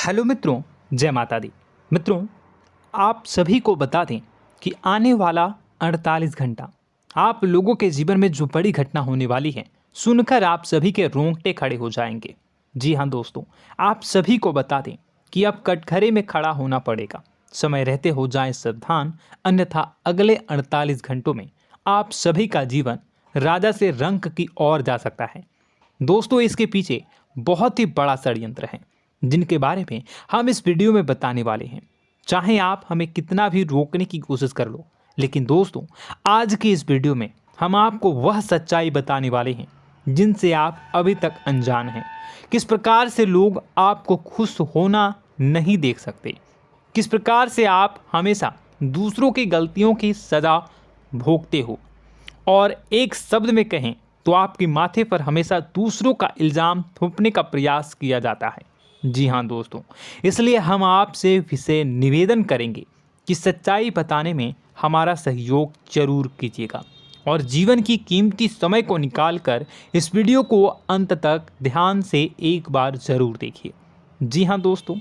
Hello मित्रों, जय माता दी। मित्रों, आप सभी को बता दें कि आने वाला 48 घंटा आप लोगों के जीवन में जो बड़ी घटना होने वाली है, सुनकर आप सभी के रोंगटे खड़े हो जाएंगे। जी हाँ दोस्तों, आप सभी को बता दें कि अब कटघरे में खड़ा होना पड़ेगा। समय रहते हो जाएं सावधान, अन्यथा अगले 48 घंटों में आप सभी का जीवन राजा से रंक की ओर जा सकता है। दोस्तों, इसके पीछे बहुत ही बड़ा षड्यंत्र है जिनके बारे में हम इस वीडियो में बताने वाले हैं। चाहे आप हमें कितना भी रोकने की कोशिश कर लो, लेकिन दोस्तों आज की इस वीडियो में हम आपको वह सच्चाई बताने वाले हैं जिनसे आप अभी तक अनजान हैं। किस प्रकार से लोग आपको खुश होना नहीं देख सकते, किस प्रकार से आप हमेशा दूसरों की गलतियों की सज़ा भोगते हो, और एक शब्द में कहें तो आपके माथे पर हमेशा दूसरों का इल्ज़ाम थोपने का प्रयास किया जाता है। जी हाँ दोस्तों, इसलिए हम आपसे विशेष निवेदन करेंगे कि सच्चाई बताने में हमारा सहयोग जरूर कीजिएगा और जीवन की कीमती समय को निकालकर इस वीडियो को अंत तक ध्यान से एक बार ज़रूर देखिए। जी हाँ दोस्तों,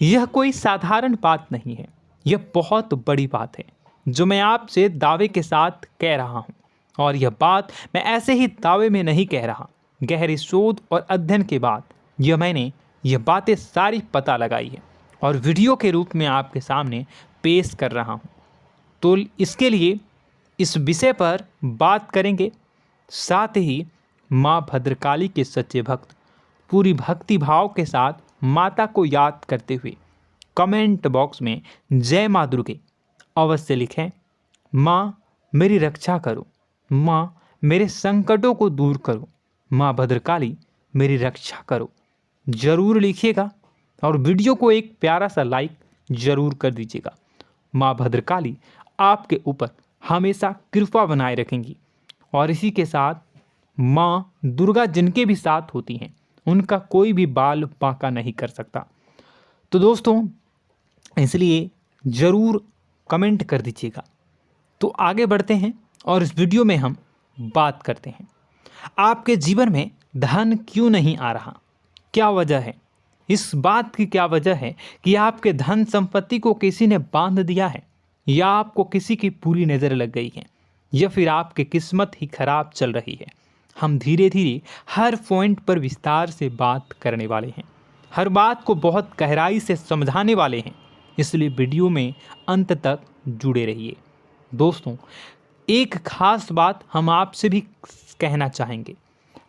यह कोई साधारण बात नहीं है, यह बहुत बड़ी बात है जो मैं आपसे दावे के साथ कह रहा हूँ। और यह बात मैं ऐसे ही दावे में नहीं कह रहा, गहरी शोध और अध्ययन के बाद मैंने यह बातें सारी पता लगाई है और वीडियो के रूप में आपके सामने पेश कर रहा हूँ। तो इसके लिए इस विषय पर बात करेंगे। साथ ही माँ भद्रकाली के सच्चे भक्त पूरी भक्ति भाव के साथ माता को याद करते हुए कमेंट बॉक्स में जय माँ दुर्गे अवश्य लिखें। माँ मेरी रक्षा करो, माँ मेरे संकटों को दूर करो, माँ भद्रकाली मेरी रक्षा करो, ज़रूर लिखिएगा और वीडियो को एक प्यारा सा लाइक ज़रूर कर दीजिएगा। माँ भद्रकाली आपके ऊपर हमेशा कृपा बनाए रखेंगी और इसी के साथ माँ दुर्गा जिनके भी साथ होती हैं उनका कोई भी बाल बांका नहीं कर सकता। तो दोस्तों, इसलिए ज़रूर कमेंट कर दीजिएगा। तो आगे बढ़ते हैं और इस वीडियो में हम बात करते हैं, आपके जीवन में धन क्यों नहीं आ रहा, क्या वजह है। इस बात की क्या वजह है कि आपके धन संपत्ति को किसी ने बांध दिया है, या आपको किसी की पूरी नज़र लग गई है, या फिर आपकी किस्मत ही खराब चल रही है। हम धीरे धीरे हर पॉइंट पर विस्तार से बात करने वाले हैं, हर बात को बहुत गहराई से समझाने वाले हैं, इसलिए वीडियो में अंत तक जुड़े रहिए। दोस्तों, एक खास बात हम आपसे भी कहना चाहेंगे।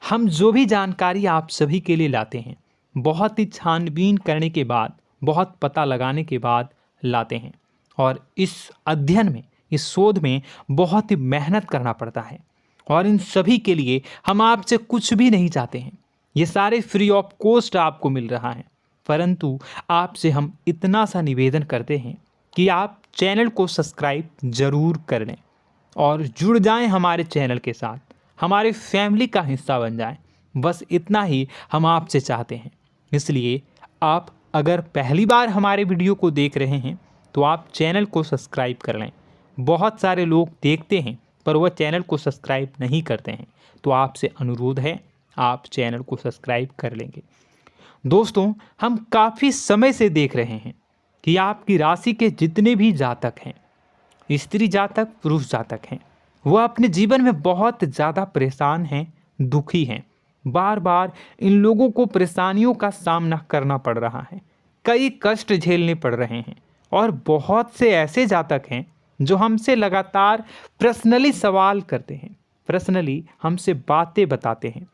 हम जो भी जानकारी आप सभी के लिए लाते हैं, बहुत ही छानबीन करने के बाद, बहुत पता लगाने के बाद लाते हैं, और इस अध्ययन में, इस शोध में बहुत ही मेहनत करना पड़ता है। और इन सभी के लिए हम आपसे कुछ भी नहीं चाहते हैं, ये सारे फ्री ऑफ कॉस्ट आपको मिल रहा है। परंतु आपसे हम इतना सा निवेदन करते हैं कि आप चैनल को सब्सक्राइब ज़रूर कर लें और जुड़ जाएं हमारे चैनल के साथ, हमारे फैमिली का हिस्सा बन जाएं। बस इतना ही हम आपसे चाहते हैं। इसलिए आप अगर पहली बार हमारे वीडियो को देख रहे हैं तो आप चैनल को सब्सक्राइब कर लें। बहुत सारे लोग देखते हैं पर वह चैनल को सब्सक्राइब नहीं करते हैं, तो आपसे अनुरोध है आप चैनल को सब्सक्राइब कर लेंगे। दोस्तों, हम काफ़ी समय से देख रहे हैं कि आपकी राशि के जितने भी जातक हैं, स्त्री जातक, पुरुष जातक हैं, वह अपने जीवन में बहुत ज़्यादा परेशान हैं, दुखी हैं। बार बार इन लोगों को परेशानियों का सामना करना पड़ रहा है, कई कष्ट झेलने पड़ रहे हैं। और बहुत से ऐसे जातक हैं जो हमसे लगातार पर्सनली सवाल करते हैं, पर्सनली हमसे बातें बताते हैं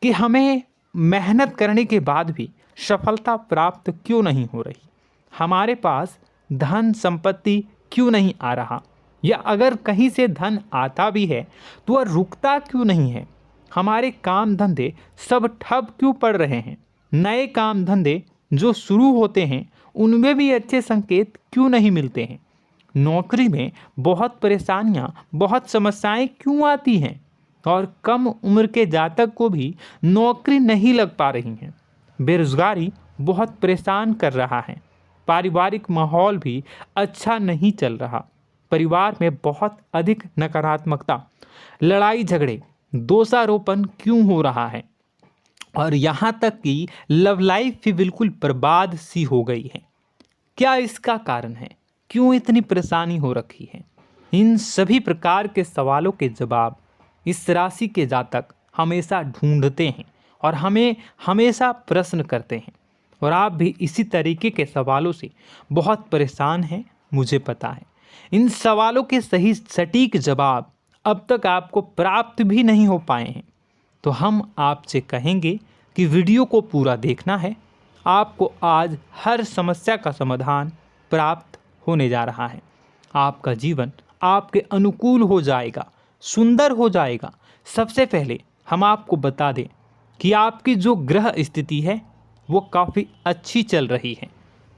कि हमें मेहनत करने के बाद भी सफलता प्राप्त क्यों नहीं हो रही, हमारे पास धन संपत्ति क्यों नहीं आ रहा, या अगर कहीं से धन आता भी है तो वह रुकता क्यों नहीं है, हमारे काम धंधे सब ठप क्यों पड़ रहे हैं, नए काम धंधे जो शुरू होते हैं उनमें भी अच्छे संकेत क्यों नहीं मिलते हैं, नौकरी में बहुत परेशानियां, बहुत समस्याएं क्यों आती हैं, और कम उम्र के जातक को भी नौकरी नहीं लग पा रही हैं, बेरोजगारी बहुत परेशान कर रहा है, पारिवारिक माहौल भी अच्छा नहीं चल रहा, परिवार में बहुत अधिक नकारात्मकता, लड़ाई झगड़े, दोषारोपण क्यों हो रहा है, और यहाँ तक कि लव लाइफ भी बिल्कुल बर्बाद सी हो गई है। क्या इसका कारण है? क्यों इतनी परेशानी हो रखी है? इन सभी प्रकार के सवालों के जवाब इस राशि के जातक हमेशा ढूंढते हैं और हमें हमेशा प्रश्न करते हैं। और आप भी इसी तरीके के सवालों से बहुत परेशान हैं, मुझे पता है। इन सवालों के सही सटीक जवाब अब तक आपको प्राप्त भी नहीं हो पाए हैं, तो हम आपसे कहेंगे कि वीडियो को पूरा देखना है। आपको आज हर समस्या का समाधान प्राप्त होने जा रहा है। आपका जीवन आपके अनुकूल हो जाएगा, सुंदर हो जाएगा। सबसे पहले हम आपको बता दें कि आपकी जो ग्रह स्थिति है वो काफ़ी अच्छी चल रही है,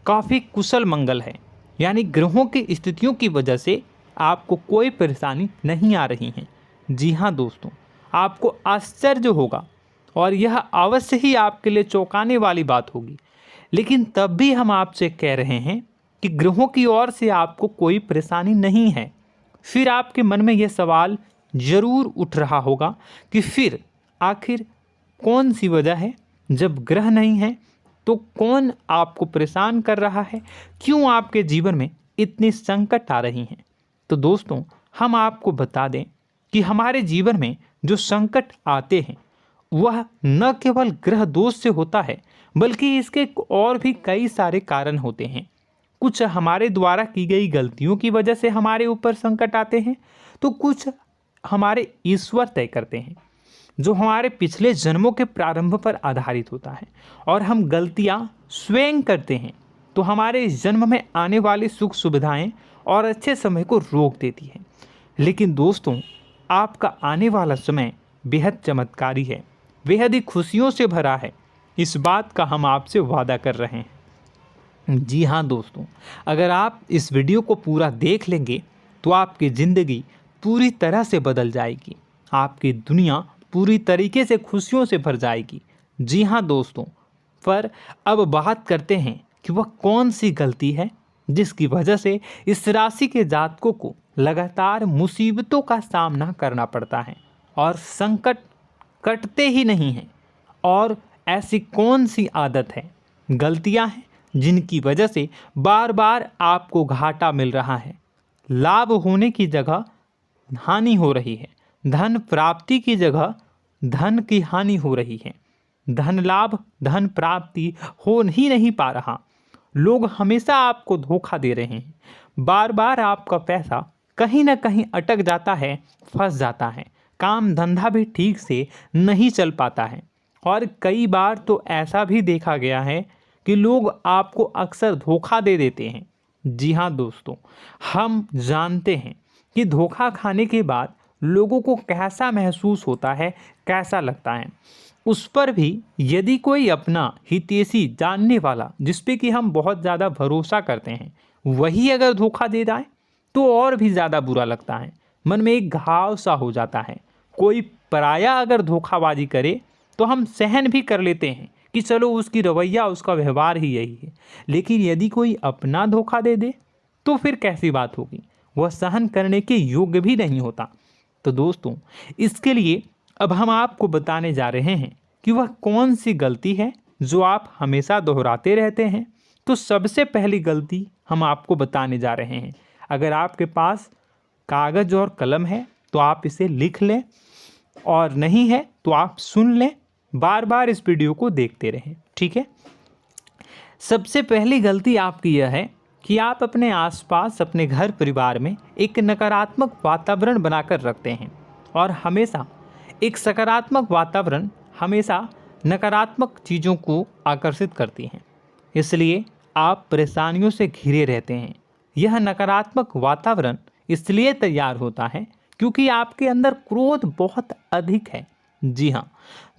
काफ़ी कुशल मंगल है। यानी ग्रहों की स्थितियों की वजह से आपको कोई परेशानी नहीं आ रही है। जी हाँ दोस्तों, आपको आश्चर्य होगा और यह अवश्य ही आपके लिए चौंकाने वाली बात होगी, लेकिन तब भी हम आपसे कह रहे हैं कि ग्रहों की ओर से आपको कोई परेशानी नहीं है। फिर आपके मन में यह सवाल जरूर उठ रहा होगा कि फिर आखिर कौन सी वजह है? जब ग्रह नहीं है तो कौन आपको परेशान कर रहा है? क्यों आपके जीवन में इतनी संकट आ रही हैं? तो दोस्तों, हम आपको बता दें कि हमारे जीवन में जो संकट आते हैं वह न केवल ग्रह दोष से होता है, बल्कि इसके और भी कई सारे कारण होते हैं। कुछ हमारे द्वारा की गई गलतियों की वजह से हमारे ऊपर संकट आते हैं, तो कुछ हमारे ईश्वर तय करते हैं, जो हमारे पिछले जन्मों के प्रारंभ पर आधारित होता है। और हम गलतियां स्वयं करते हैं तो हमारे इस जन्म में आने वाली सुख सुविधाएं और अच्छे समय को रोक देती है। लेकिन दोस्तों, आपका आने वाला समय बेहद चमत्कारी है, बेहद ही खुशियों से भरा है। इस बात का हम आपसे वादा कर रहे हैं। जी हाँ दोस्तों, अगर आप इस वीडियो को पूरा देख लेंगे तो आपकी ज़िंदगी पूरी तरह से बदल जाएगी, आपकी दुनिया पूरी तरीके से खुशियों से भर जाएगी। जी हाँ दोस्तों, पर अब बात करते हैं कि वह कौन सी गलती है जिसकी वजह से इस राशि के जातकों को लगातार मुसीबतों का सामना करना पड़ता है और संकट कटते ही नहीं हैं। और ऐसी कौन सी आदत है, गलतियां हैं जिनकी वजह से बार बार आपको घाटा मिल रहा है, लाभ होने की जगह हानि हो रही है, धन प्राप्ति की जगह धन की हानि हो रही है, धन लाभ धन प्राप्ति हो ही नहीं पा रहा, लोग हमेशा आपको धोखा दे रहे हैं, बार बार आपका पैसा कहीं ना कहीं अटक जाता है, फंस जाता है, काम धंधा भी ठीक से नहीं चल पाता है। और कई बार तो ऐसा भी देखा गया है कि लोग आपको अक्सर धोखा दे देते हैं। जी हाँ दोस्तों, हम जानते हैं कि धोखा खाने के बाद लोगों को कैसा महसूस होता है, कैसा लगता है। उस पर भी यदि कोई अपना हितैषी जानने वाला, जिस पे कि हम बहुत ज़्यादा भरोसा करते हैं, वही अगर धोखा दे जाए तो और भी ज़्यादा बुरा लगता है, मन में एक घाव सा हो जाता है। कोई पराया अगर धोखाबाजी करे तो हम सहन भी कर लेते हैं कि चलो उसकी रवैया उसका व्यवहार ही यही है, लेकिन यदि कोई अपना धोखा दे दे तो फिर कैसी बात होगी, वह सहन करने के योग्य भी नहीं होता। तो दोस्तों, इसके लिए अब हम आपको बताने जा रहे हैं कि वह कौन सी गलती है जो आप हमेशा दोहराते रहते हैं। तो सबसे पहली गलती हम आपको बताने जा रहे हैं। अगर आपके पास कागज़ और कलम है तो आप इसे लिख लें, और नहीं है तो आप सुन लें, बार बार इस वीडियो को देखते रहें, ठीक है। सबसे पहली गलती आपकी यह है कि आप अपने आसपास, अपने घर परिवार में एक नकारात्मक वातावरण बनाकर रखते हैं, और हमेशा एक सकारात्मक वातावरण हमेशा नकारात्मक चीज़ों को आकर्षित करती हैं। इसलिए आप परेशानियों से घिरे रहते हैं। यह नकारात्मक वातावरण इसलिए तैयार होता है क्योंकि आपके अंदर क्रोध बहुत अधिक है। जी हाँ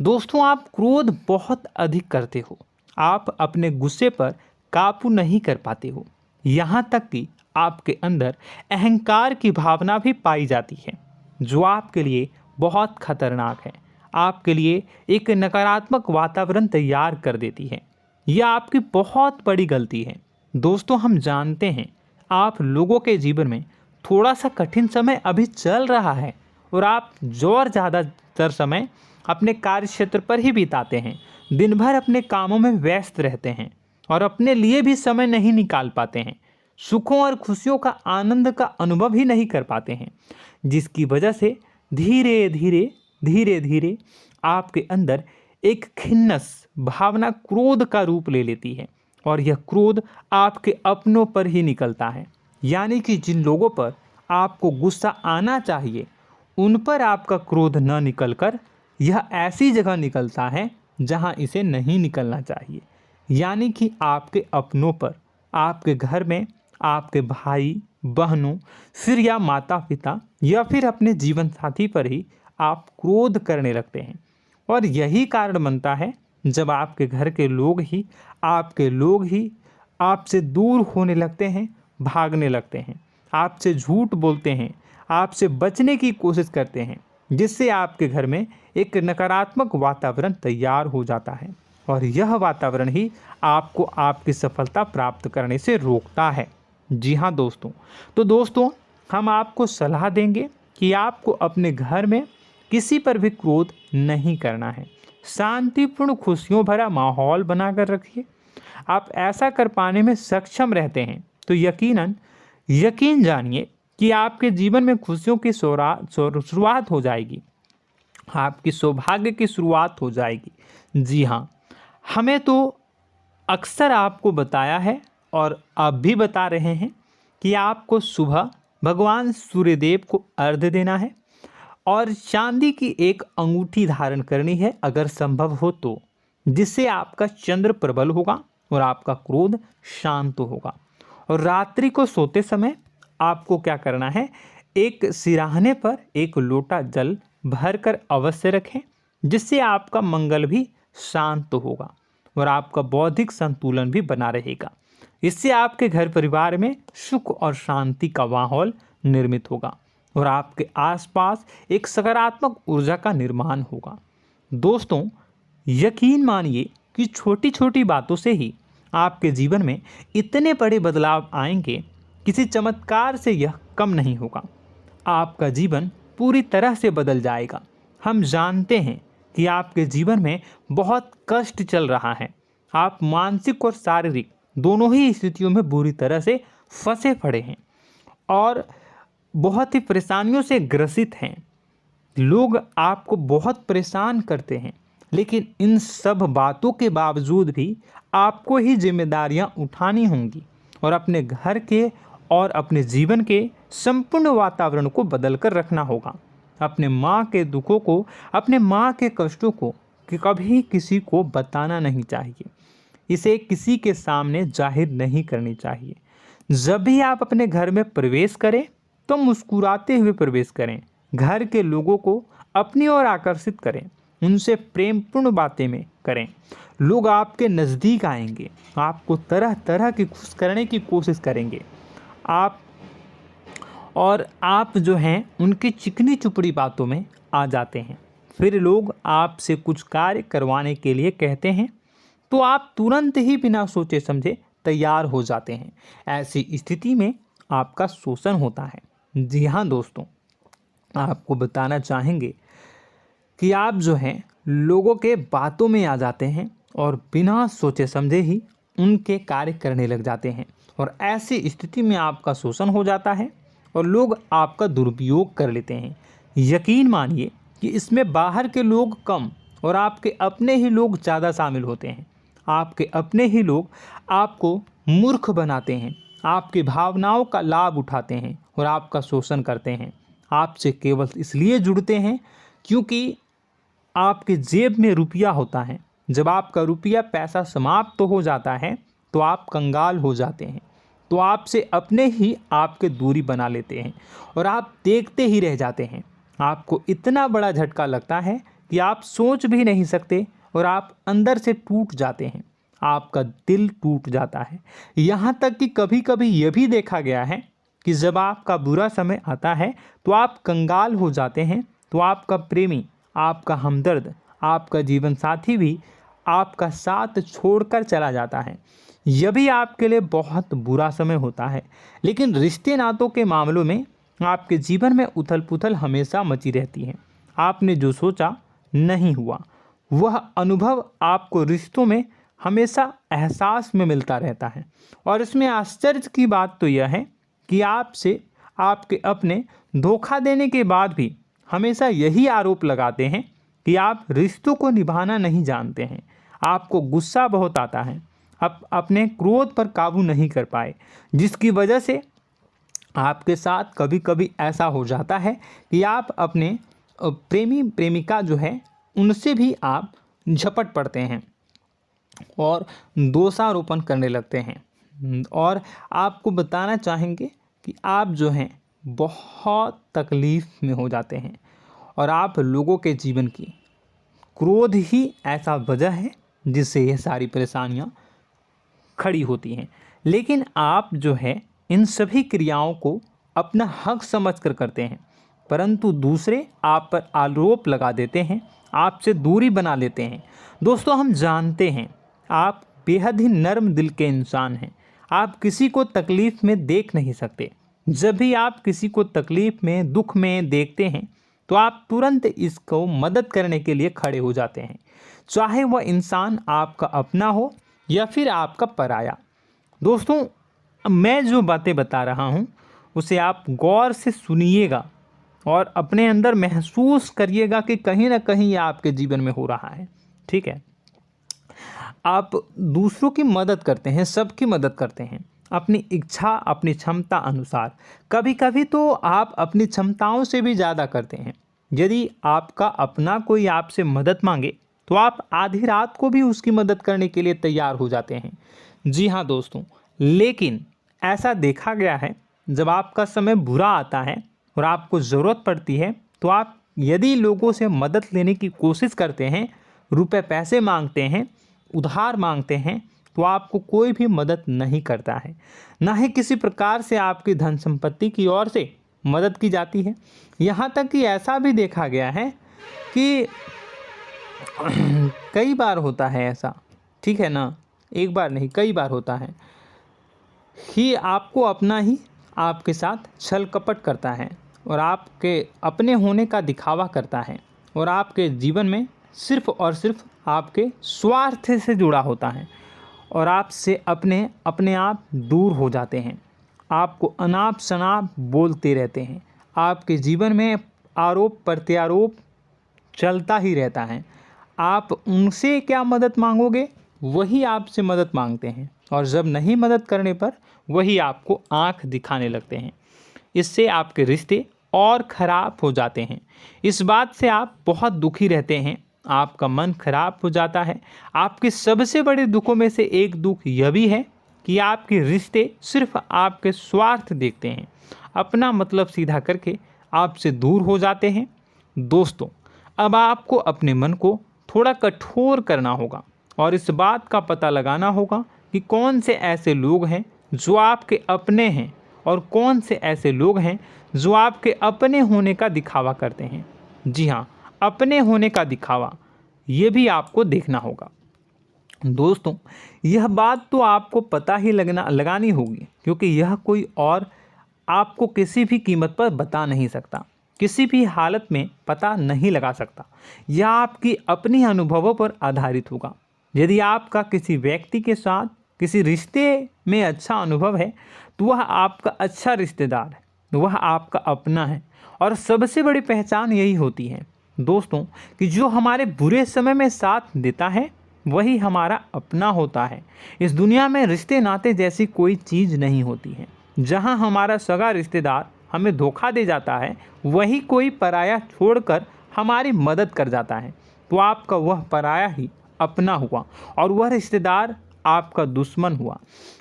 दोस्तों, आप क्रोध बहुत अधिक करते हो, आप अपने गुस्से पर काबू नहीं कर पाते हो, यहाँ तक कि आपके अंदर अहंकार की भावना भी पाई जाती है, जो आपके लिए बहुत खतरनाक है, आपके लिए एक नकारात्मक वातावरण तैयार कर देती है। यह आपकी बहुत बड़ी गलती है। दोस्तों, हम जानते हैं आप लोगों के जीवन में थोड़ा सा कठिन समय अभी चल रहा है और आप और ज़्यादा अधिकतर समय अपने कार्य क्षेत्र पर ही बिताते हैं, दिन भर अपने कामों में व्यस्त रहते हैं और अपने लिए भी समय नहीं निकाल पाते हैं, सुखों और खुशियों का आनंद का अनुभव ही नहीं कर पाते हैं, जिसकी वजह से धीरे धीरे आपके अंदर एक खिन्नस भावना क्रोध का रूप ले लेती है और यह क्रोध आपके अपनों पर ही निकलता है। यानी कि जिन लोगों पर आपको गुस्सा आना चाहिए उन पर आपका क्रोध न निकलकर यह ऐसी जगह निकलता है जहां इसे नहीं निकलना चाहिए। यानी कि आपके अपनों पर, आपके घर में आपके भाई बहनों, फिर या माता पिता या फिर अपने जीवन साथी पर ही आप क्रोध करने लगते हैं। और यही कारण बनता है जब आपके घर के लोग ही आपसे दूर होने लगते हैं, भागने लगते हैं, आपसे झूठ बोलते हैं, आपसे बचने की कोशिश करते हैं, जिससे आपके घर में एक नकारात्मक वातावरण तैयार हो जाता है और यह वातावरण ही आपको आपकी सफलता प्राप्त करने से रोकता है। जी हाँ दोस्तों, तो दोस्तों हम आपको सलाह देंगे कि आपको अपने घर में किसी पर भी क्रोध नहीं करना है। शांतिपूर्ण खुशियों भरा माहौल बनाकर रखिए। आप ऐसा कर पाने में सक्षम रहते हैं तो यकीन जानिए कि आपके जीवन में खुशियों की शुरुआत हो जाएगी, आपकी सौभाग्य की शुरुआत हो जाएगी। जी हाँ, हमें तो अक्सर आपको बताया है और अब भी बता रहे हैं कि आपको सुबह भगवान सूर्यदेव को अर्घ्य देना है और चांदी की एक अंगूठी धारण करनी है अगर संभव हो तो, जिससे आपका चंद्र प्रबल होगा और आपका क्रोध शांत होगा। और रात्रि को सोते समय आपको क्या करना है, एक सिराहने पर एक लोटा जल भरकर अवश्य रखें, जिससे आपका मंगल भी शांत होगा और आपका बौद्धिक संतुलन भी बना रहेगा। इससे आपके घर परिवार में सुख और शांति का माहौल निर्मित होगा और आपके आसपास एक सकारात्मक ऊर्जा का निर्माण होगा। दोस्तों यकीन मानिए कि छोटी छोटी बातों से ही आपके जीवन में इतने बड़े बदलाव आएंगे, किसी चमत्कार से यह कम नहीं होगा। आपका जीवन पूरी तरह से बदल जाएगा। हम जानते हैं कि आपके जीवन में बहुत कष्ट चल रहा है, आप मानसिक और शारीरिक दोनों ही स्थितियों में बुरी तरह से फंसे पड़े हैं और बहुत ही परेशानियों से ग्रसित हैं। लोग आपको बहुत परेशान करते हैं, लेकिन इन सब बातों के बावजूद भी आपको ही जिम्मेदारियां उठानी होंगी और अपने घर के और अपने जीवन के संपूर्ण वातावरण को बदल कर रखना होगा। अपने माँ के दुखों को, अपने माँ के कष्टों को कभी किसी को बताना नहीं चाहिए, इसे किसी के सामने जाहिर नहीं करनी चाहिए। जब भी आप अपने घर में प्रवेश करें तो मुस्कुराते हुए प्रवेश करें, घर के लोगों को अपनी ओर आकर्षित करें, उनसे प्रेमपूर्ण बातें में करें। लोग आपके नज़दीक आएंगे, आपको तरह तरह की खुश करने की कोशिश करेंगे। आप जो हैं उनकी चिकनी चुपड़ी बातों में आ जाते हैं। फिर लोग आपसे कुछ कार्य करवाने के लिए कहते हैं तो आप तुरंत ही बिना सोचे समझे तैयार हो जाते हैं। ऐसी स्थिति में आपका शोषण होता है। जी हाँ दोस्तों, आपको बताना चाहेंगे कि आप जो हैं लोगों के बातों में आ जाते हैं और बिना सोचे समझे ही उनके कार्य करने लग जाते हैं और ऐसी स्थिति में आपका शोषण हो जाता है और लोग आपका दुरुपयोग कर लेते हैं। यकीन मानिए कि इसमें बाहर के लोग कम और आपके अपने ही लोग ज़्यादा शामिल होते हैं। आपके अपने ही लोग आपको मूर्ख बनाते हैं, आपकी भावनाओं का लाभ उठाते हैं और आपका शोषण करते हैं। आपसे केवल इसलिए जुड़ते हैं क्योंकि आपके जेब में रुपया होता है। जब आपका रुपया पैसा समाप्त हो जाता है तो आप कंगाल हो जाते हैं, तो आपसे अपने ही आपके दूरी बना लेते हैं और आप देखते ही रह जाते हैं। आपको इतना बड़ा झटका लगता है कि आप सोच भी नहीं सकते और आप अंदर से टूट जाते हैं, आपका दिल टूट जाता है। यहाँ तक कि कभी कभी यह भी देखा गया है कि जब आपका बुरा समय आता है तो आप कंगाल हो जाते हैं, तो आपका प्रेमी, आपका हमदर्द, आपका जीवन साथी भी आपका साथ छोड़कर चला जाता है। यह भी आपके लिए बहुत बुरा समय होता है। लेकिन रिश्ते नातों के मामलों में आपके जीवन में उथल पुथल हमेशा मची रहती है। आपने जो सोचा नहीं हुआ। वह अनुभव आपको रिश्तों में हमेशा एहसास में मिलता रहता है। और इसमें आश्चर्य की बात तो यह है कि आपसे आपके अपने धोखा देने के बाद भी हमेशा यही आरोप लगाते हैं कि आप रिश्तों को निभाना नहीं जानते हैं। आपको गुस्सा बहुत आता है, अपने क्रोध पर काबू नहीं कर पाए, जिसकी वजह से आपके साथ कभी कभी ऐसा हो जाता है कि आप अपने प्रेमी प्रेमिका जो है उनसे भी आप झपट पड़ते हैं और दोषारोपण करने लगते हैं। और आपको बताना चाहेंगे कि आप जो हैं बहुत तकलीफ़ में हो जाते हैं और आप लोगों के जीवन की क्रोध ही ऐसा वजह है जिससे ये सारी परेशानियां खड़ी होती हैं। लेकिन आप जो है इन सभी क्रियाओं को अपना हक समझकर करते हैं, परंतु दूसरे आप पर आरोप लगा देते हैं, आपसे दूरी बना लेते हैं। दोस्तों, हम जानते हैं आप बेहद ही नर्म दिल के इंसान हैं। आप किसी को तकलीफ़ में देख नहीं सकते। जब भी आप किसी को तकलीफ़ में, दुख में देखते हैं तो आप तुरंत इसको मदद करने के लिए खड़े हो जाते हैं, चाहे वह इंसान आपका अपना हो या फिर आपका पराया। दोस्तों, मैं जो बातें बता रहा हूँ उसे आप गौर से सुनिएगा और अपने अंदर महसूस करिएगा कि कहीं ना कहीं ये आपके जीवन में हो रहा है। ठीक है, आप दूसरों की मदद करते हैं, सबकी मदद करते हैं अपनी इच्छा, अपनी क्षमता अनुसार। कभी कभी तो आप अपनी क्षमताओं से भी ज़्यादा करते हैं। यदि आपका अपना कोई आपसे मदद मांगे तो आप आधी रात को भी उसकी मदद करने के लिए तैयार हो जाते हैं। जी हाँ दोस्तों, लेकिन ऐसा देखा गया है जब आपका समय बुरा आता है और आपको ज़रूरत पड़ती है तो आप यदि लोगों से मदद लेने की कोशिश करते हैं, रुपए पैसे मांगते हैं, उधार मांगते हैं, तो आपको कोई भी मदद नहीं करता है। ना ही किसी प्रकार से आपकी धन संपत्ति की ओर से मदद की जाती है। यहाँ तक कि ऐसा भी देखा गया है कि कई बार होता है ऐसा, ठीक है ना, एक बार नहीं कई बार होता है कि आपको अपना ही आपके साथ छल कपट करता है और आपके अपने होने का दिखावा करता है और आपके जीवन में सिर्फ और सिर्फ आपके स्वार्थ से जुड़ा होता है और आपसे अपने आप दूर हो जाते हैं। आपको अनाप शनाप बोलते रहते हैं। आपके जीवन में आरोप प्रत्यारोप चलता ही रहता है। आप उनसे क्या मदद मांगोगे, वही आपसे मदद मांगते हैं और जब नहीं मदद करने पर वही आपको आंख दिखाने लगते हैं। इससे आपके रिश्ते और ख़राब हो जाते हैं। इस बात से आप बहुत दुखी रहते हैं, आपका मन खराब हो जाता है। आपके सबसे बड़े दुखों में से एक दुख यह भी है कि आपके रिश्ते सिर्फ आपके स्वार्थ देखते हैं, अपना मतलब सीधा करके आपसे दूर हो जाते हैं। दोस्तों, अब आपको अपने मन को थोड़ा कठोर करना होगा और इस बात का पता लगाना होगा कि कौन से ऐसे लोग हैं जो आपके अपने हैं और कौन से ऐसे लोग हैं जो आपके अपने होने का दिखावा करते हैं। जी हाँ, अपने होने का दिखावा, ये भी आपको देखना होगा। दोस्तों, यह बात तो आपको पता ही लगानी होगी, क्योंकि यह कोई और आपको किसी भी कीमत पर बता नहीं सकता, किसी भी हालत में पता नहीं लगा सकता। यह आपकी अपनी अनुभवों पर आधारित होगा। यदि आपका किसी व्यक्ति के साथ किसी रिश्ते में अच्छा अनुभव है तो वह आपका अच्छा रिश्तेदार है, वह आपका अपना है। और सबसे बड़ी पहचान यही होती है दोस्तों कि जो हमारे बुरे समय में साथ देता है वही हमारा अपना होता है। इस दुनिया में रिश्ते नाते जैसी कोई चीज़ नहीं होती है। जहां हमारा सगा रिश्तेदार हमें धोखा दे जाता है, वही कोई पराया छोड़कर हमारी मदद कर जाता है, तो आपका वह पराया ही अपना हुआ और वह रिश्तेदार आपका दुश्मन हुआ।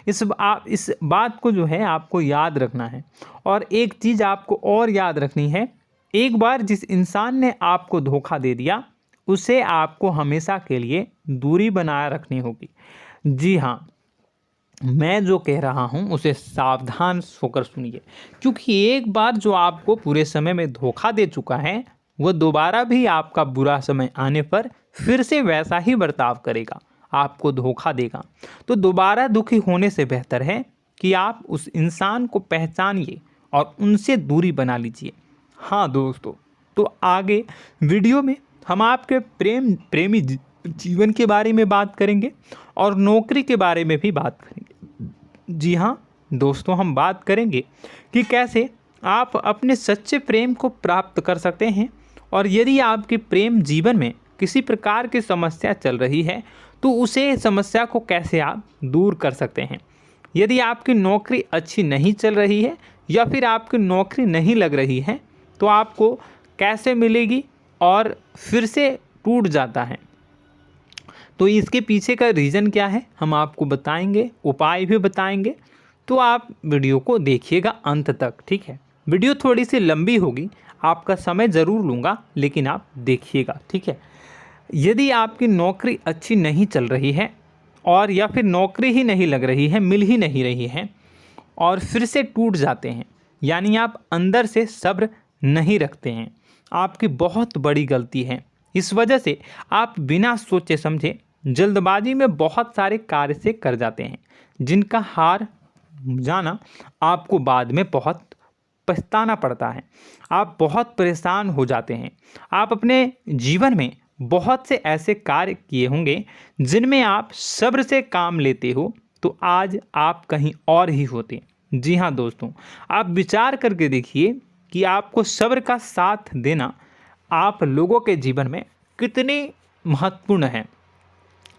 इस बात को जो है आपको याद रखना है। और एक चीज़ आपको और याद रखनी है, एक बार जिस इंसान ने आपको धोखा दे दिया उसे आपको हमेशा के लिए दूरी बनाए रखनी होगी। जी हाँ, मैं जो कह रहा हूँ उसे सावधान होकर सुनिए, क्योंकि एक बार जो आपको पूरे समय में धोखा दे चुका है वह दोबारा भी आपका बुरा समय आने पर फिर से वैसा ही बर्ताव करेगा, आपको धोखा देगा। तो दोबारा दुखी होने से बेहतर है कि आप उस इंसान को पहचानिए और उनसे दूरी बना लीजिए। हाँ दोस्तों, तो आगे वीडियो में हम आपके प्रेमी जीवन के बारे में बात करेंगे और नौकरी के बारे में भी बात करेंगे। जी हाँ दोस्तों, हम बात करेंगे कि कैसे आप अपने सच्चे प्रेम को प्राप्त कर सकते हैं, और यदि आपके प्रेम जीवन में किसी प्रकार की समस्या चल रही है तो उसे समस्या को कैसे आप दूर कर सकते हैं। यदि आपकी नौकरी अच्छी नहीं चल रही है या फिर आपकी नौकरी नहीं लग रही है तो आपको कैसे मिलेगी और फिर से टूट जाता है, तो इसके पीछे का रीज़न क्या है हम आपको बताएंगे, उपाय भी बताएंगे। तो आप वीडियो को देखिएगा अंत तक, ठीक है। वीडियो थोड़ी सी लंबी होगी, आपका समय ज़रूर लूँगा, लेकिन आप देखिएगा, ठीक है। यदि आपकी नौकरी अच्छी नहीं चल रही है और या फिर नौकरी ही नहीं लग रही है, मिल ही नहीं रही है और फिर से टूट जाते हैं, यानी आप अंदर से सब्र नहीं रखते हैं, आपकी बहुत बड़ी गलती है। इस वजह से आप बिना सोचे समझे जल्दबाजी में बहुत सारे कार्य से कर जाते हैं, जिनका हार जाना आपको बाद में बहुत पछताना पड़ता है। आप बहुत परेशान हो जाते हैं। आप अपने जीवन में बहुत से ऐसे कार्य किए होंगे जिनमें आप सब्र से काम लेते हो, तो आज आप कहीं और ही होते। जी हाँ दोस्तों, आप विचार करके देखिए कि आपको सब्र का साथ देना आप लोगों के जीवन में कितनी महत्वपूर्ण है।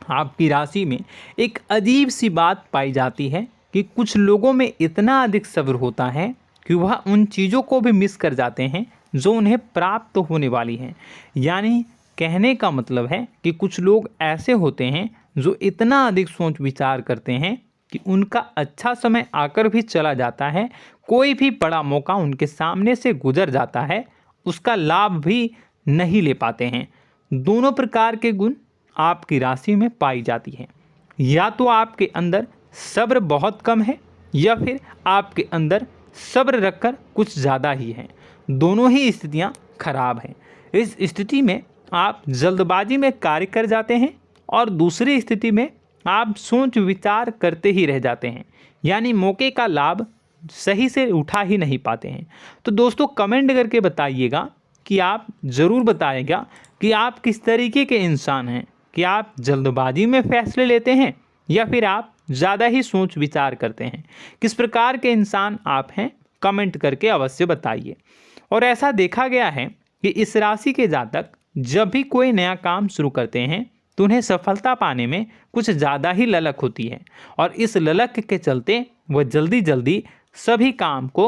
आपकी राशि में एक अजीब सी बात पाई जाती है कि कुछ लोगों में इतना अधिक सब्र होता है कि वह उन चीज़ों को भी मिस कर जाते हैं जो उन्हें प्राप्त होने वाली हैं। यानी कहने का मतलब है कि कुछ लोग ऐसे होते हैं जो इतना अधिक सोच विचार करते हैं कि उनका अच्छा समय आकर भी चला जाता है, कोई भी बड़ा मौका उनके सामने से गुजर जाता है, उसका लाभ भी नहीं ले पाते हैं। दोनों प्रकार के गुण आपकी राशि में पाई जाती है। या तो आपके अंदर सब्र बहुत कम है या फिर आपके अंदर सब्र रखकर कुछ ज़्यादा ही है। दोनों ही स्थितियाँ खराब हैं। इस स्थिति में आप जल्दबाजी में कार्य कर जाते हैं और दूसरी स्थिति में आप सोच विचार करते ही रह जाते हैं, यानी मौके का लाभ सही से उठा ही नहीं पाते हैं। तो दोस्तों कमेंट करके बताइएगा कि आप ज़रूर बताइएगा कि आप किस तरीके के इंसान हैं, कि आप जल्दबाजी में फैसले लेते हैं या फिर आप ज़्यादा ही सोच विचार करते हैं। किस प्रकार के इंसान आप हैं, कमेंट करके अवश्य बताइए। और ऐसा देखा गया है कि इस राशि के जातक जब भी कोई नया काम शुरू करते हैं तो उन्हें सफलता पाने में कुछ ज़्यादा ही ललक होती है, और इस ललक के चलते वह जल्दी जल्दी सभी काम को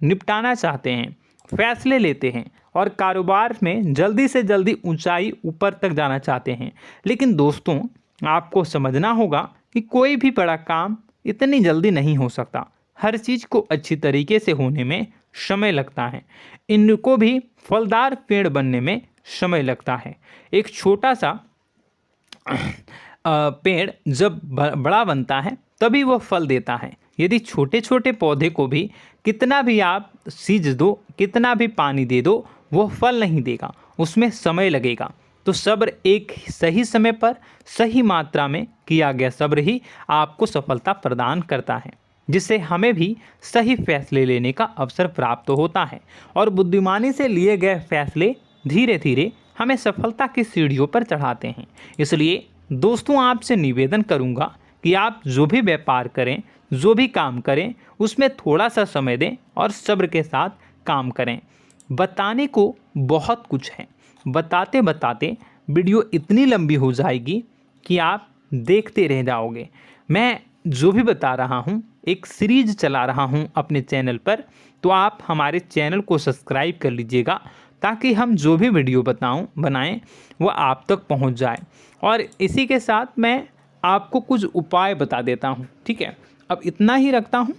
निपटाना चाहते हैं, फैसले लेते हैं और कारोबार में जल्दी से जल्दी ऊंचाई ऊपर तक जाना चाहते हैं। लेकिन दोस्तों आपको समझना होगा कि कोई भी बड़ा काम इतनी जल्दी नहीं हो सकता। हर चीज़ को अच्छी तरीके से होने में समय लगता है। इनको भी फलदार पेड़ बनने में समय लगता है। एक छोटा सा पेड़ जब बड़ा बनता है तभी वह फल देता है। यदि छोटे छोटे पौधे को भी कितना भी आप सींच दो, कितना भी पानी दे दो, वो फल नहीं देगा, उसमें समय लगेगा। तो सब्र एक सही समय पर सही मात्रा में किया गया सब्र ही आपको सफलता प्रदान करता है, जिससे हमें भी सही फैसले लेने का अवसर प्राप्त होता है। और बुद्धिमानी से लिए गए फैसले धीरे धीरे हमें सफलता की सीढ़ियों पर चढ़ाते हैं। इसलिए दोस्तों आपसे निवेदन करूंगा कि आप जो भी व्यापार करें, जो भी काम करें, उसमें थोड़ा सा समय दें और सब्र के साथ काम करें। बताने को बहुत कुछ है, बताते बताते वीडियो इतनी लंबी हो जाएगी कि आप देखते रह जाओगे। मैं जो भी बता रहा हूँ एक सीरीज चला रहा हूँ अपने चैनल पर, तो आप हमारे चैनल को सब्सक्राइब कर लीजिएगा ताकि हम जो भी वीडियो बनाएं वो आप तक पहुँच जाए। और इसी के साथ मैं आपको कुछ उपाय बता देता हूँ, ठीक है। अब इतना ही रखता हूँ।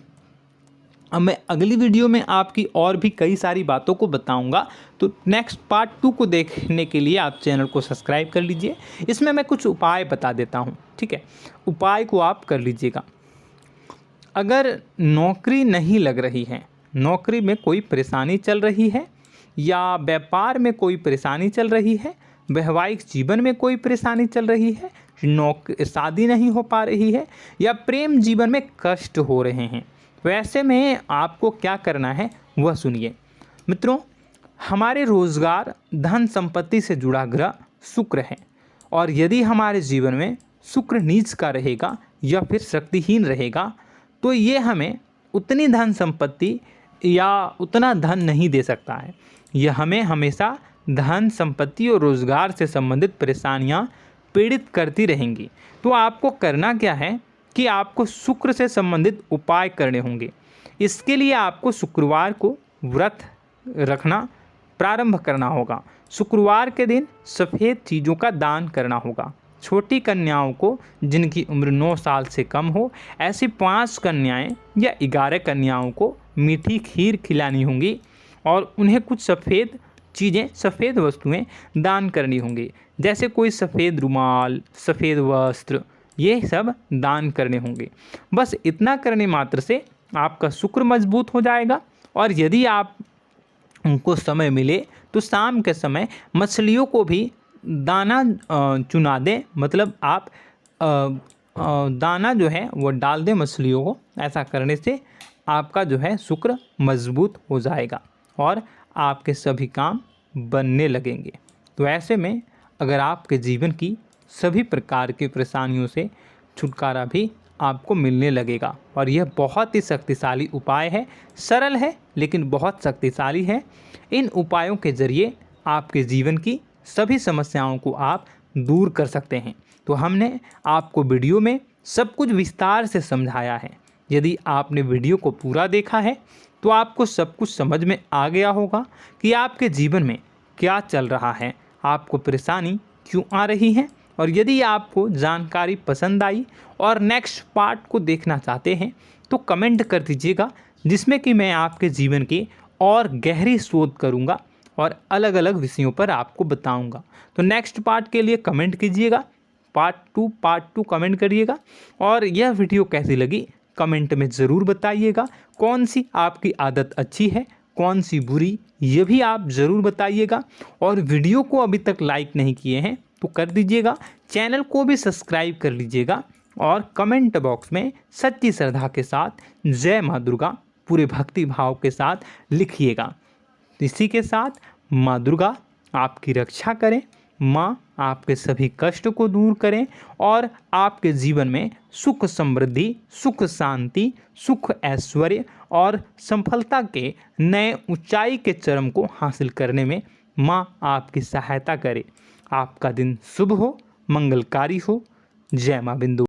अब मैं अगली वीडियो में आपकी और भी कई सारी बातों को बताऊंगा। तो नेक्स्ट पार्ट 2 को देखने के लिए आप चैनल को सब्सक्राइब कर लीजिए। इसमें मैं कुछ उपाय बता देता हूं, ठीक है। उपाय को आप कर लीजिएगा। अगर नौकरी नहीं लग रही है, नौकरी में कोई परेशानी चल रही है, या व्यापार में कोई परेशानी चल रही है, वैवाहिक जीवन में कोई परेशानी चल रही है, शादी नहीं हो पा रही है, या प्रेम जीवन में कष्ट हो रहे हैं, वैसे में आपको क्या करना है वह सुनिए। मित्रों, हमारे रोजगार, धन संपत्ति से जुड़ा ग्रह शुक्र है, और यदि हमारे जीवन में शुक्र नीच का रहेगा या फिर शक्तिहीन रहेगा तो ये हमें उतनी धन संपत्ति या उतना धन नहीं दे सकता है। यह हमें हमेशा धन संपत्ति और रोजगार से संबंधित परेशानियां पीड़ित करती रहेंगी। तो आपको करना क्या है कि आपको शुक्र से संबंधित उपाय करने होंगे। इसके लिए आपको शुक्रवार को व्रत रखना प्रारंभ करना होगा। शुक्रवार के दिन सफ़ेद चीज़ों का दान करना होगा। छोटी कन्याओं को जिनकी उम्र 9 साल से कम हो, ऐसी 5 कन्याएं या 11 कन्याओं को मीठी खीर खिलानी होंगी और उन्हें कुछ सफ़ेद चीज़ें, सफ़ेद वस्तुएं दान करनी होंगी, जैसे कोई सफ़ेद रुमाल, सफ़ेद वस्त्र, ये सब दान करने होंगे। बस इतना करने मात्र से आपका शुक्र मजबूत हो जाएगा। और यदि आप उनको समय मिले तो शाम के समय मछलियों को भी दाना चुना दें, मतलब आप दाना जो है वो डाल दें मछलियों को। ऐसा करने से आपका जो है शुक्र मजबूत हो जाएगा और आपके सभी काम बनने लगेंगे। तो ऐसे में अगर आपके जीवन की सभी प्रकार की परेशानियों से छुटकारा भी आपको मिलने लगेगा। और यह बहुत ही शक्तिशाली उपाय है, सरल है लेकिन बहुत शक्तिशाली है। इन उपायों के ज़रिए आपके जीवन की सभी समस्याओं को आप दूर कर सकते हैं। तो हमने आपको वीडियो में सब कुछ विस्तार से समझाया है। यदि आपने वीडियो को पूरा देखा है तो आपको सब कुछ समझ में आ गया होगा कि आपके जीवन में क्या चल रहा है, आपको परेशानी क्यों आ रही है। और यदि आपको जानकारी पसंद आई और नेक्स्ट पार्ट को देखना चाहते हैं तो कमेंट कर दीजिएगा, जिसमें कि मैं आपके जीवन की और गहरी शोध करूंगा और अलग अलग विषयों पर आपको बताऊंगा। तो नेक्स्ट पार्ट के लिए कमेंट कीजिएगा, पार्ट टू कमेंट करिएगा। और यह वीडियो कैसी लगी कमेंट में ज़रूर बताइएगा। कौन सी आपकी आदत अच्छी है, कौन सी बुरी, ये भी आप ज़रूर बताइएगा। और वीडियो को अभी तक लाइक नहीं किए हैं तो कर दीजिएगा, चैनल को भी सब्सक्राइब कर लीजिएगा और कमेंट बॉक्स में सच्ची श्रद्धा के साथ जय माँ दुर्गा पूरे भक्ति भाव के साथ लिखिएगा। इसी के साथ माँ दुर्गा आपकी रक्षा करें, माँ आपके सभी कष्ट को दूर करें और आपके जीवन में सुख समृद्धि, सुख शांति, सुख ऐश्वर्य और सफलता के नए ऊंचाई के चरम को हासिल करने में माँ आपकी सहायता करे। आपका दिन शुभ हो, मंगलकारी हो। जय माँ बिंदु।